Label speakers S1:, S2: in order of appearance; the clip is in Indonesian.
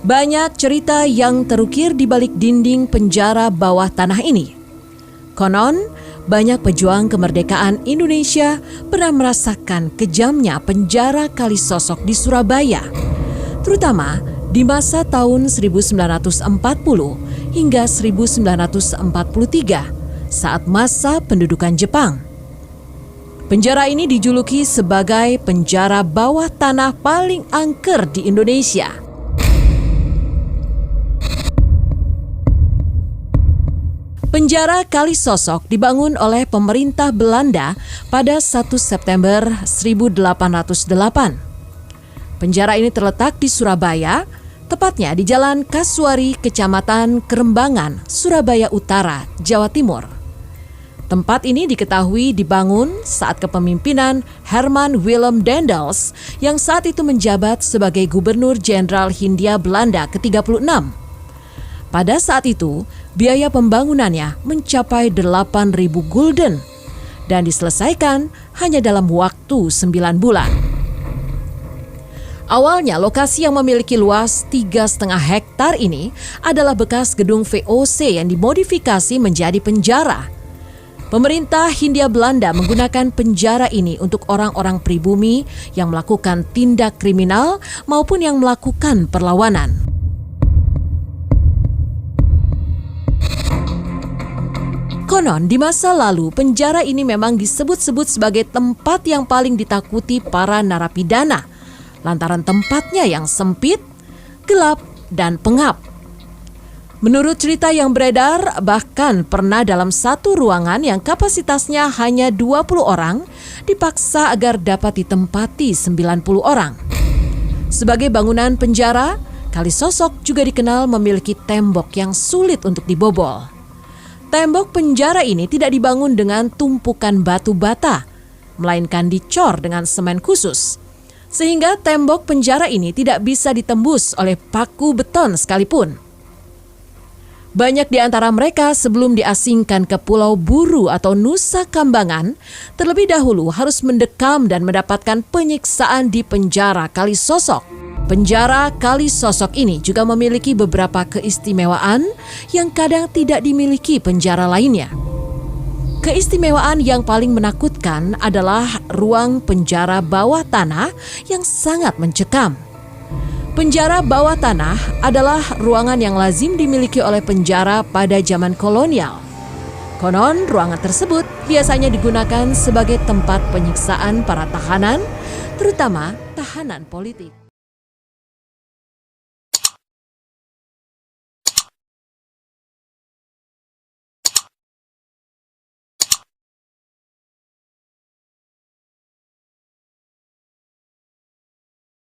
S1: Banyak cerita yang terukir di balik dinding penjara bawah tanah ini. Konon, banyak pejuang kemerdekaan Indonesia pernah merasakan kejamnya penjara Kalisosok di Surabaya, terutama di masa tahun 1940 hingga 1943 saat masa pendudukan Jepang. Penjara ini dijuluki sebagai penjara bawah tanah paling angker di Indonesia. Penjara Kalisosok dibangun oleh pemerintah Belanda pada 1 September 1808. Penjara ini terletak di Surabaya, tepatnya di Jalan Kasuari, Kecamatan Kerembangan, Surabaya Utara, Jawa Timur. Tempat ini diketahui dibangun saat kepemimpinan Herman Willem Daendels yang saat itu menjabat sebagai Gubernur Jenderal Hindia Belanda ke-36. Pada saat itu, biaya pembangunannya mencapai 8.000 gulden dan diselesaikan hanya dalam waktu 9 bulan. Awalnya lokasi yang memiliki luas 3,5 hektar ini adalah bekas gedung VOC yang dimodifikasi menjadi penjara. Pemerintah Hindia Belanda menggunakan penjara ini untuk orang-orang pribumi yang melakukan tindak kriminal maupun yang melakukan perlawanan. Konon di masa lalu penjara ini memang disebut-sebut sebagai tempat yang paling ditakuti para narapidana lantaran tempatnya yang sempit, gelap, dan pengap. Menurut cerita yang beredar, bahkan pernah dalam satu ruangan yang kapasitasnya hanya 20 orang dipaksa agar dapat ditempati 90 orang. Sebagai bangunan penjara, Kalisosok juga dikenal memiliki tembok yang sulit untuk dibobol. Tembok penjara ini tidak dibangun dengan tumpukan batu bata, melainkan dicor dengan semen khusus. Sehingga tembok penjara ini tidak bisa ditembus oleh paku beton sekalipun. Banyak di antara mereka sebelum diasingkan ke Pulau Buru atau Nusa Kambangan, terlebih dahulu harus mendekam dan mendapatkan penyiksaan di penjara Kalisosok. Penjara Kalisosok ini juga memiliki beberapa keistimewaan yang kadang tidak dimiliki penjara lainnya. Keistimewaan yang paling menakutkan adalah ruang penjara bawah tanah yang sangat mencekam. Penjara bawah tanah adalah ruangan yang lazim dimiliki oleh penjara pada zaman kolonial. Konon, ruangan tersebut biasanya digunakan sebagai tempat penyiksaan para tahanan, terutama tahanan politik.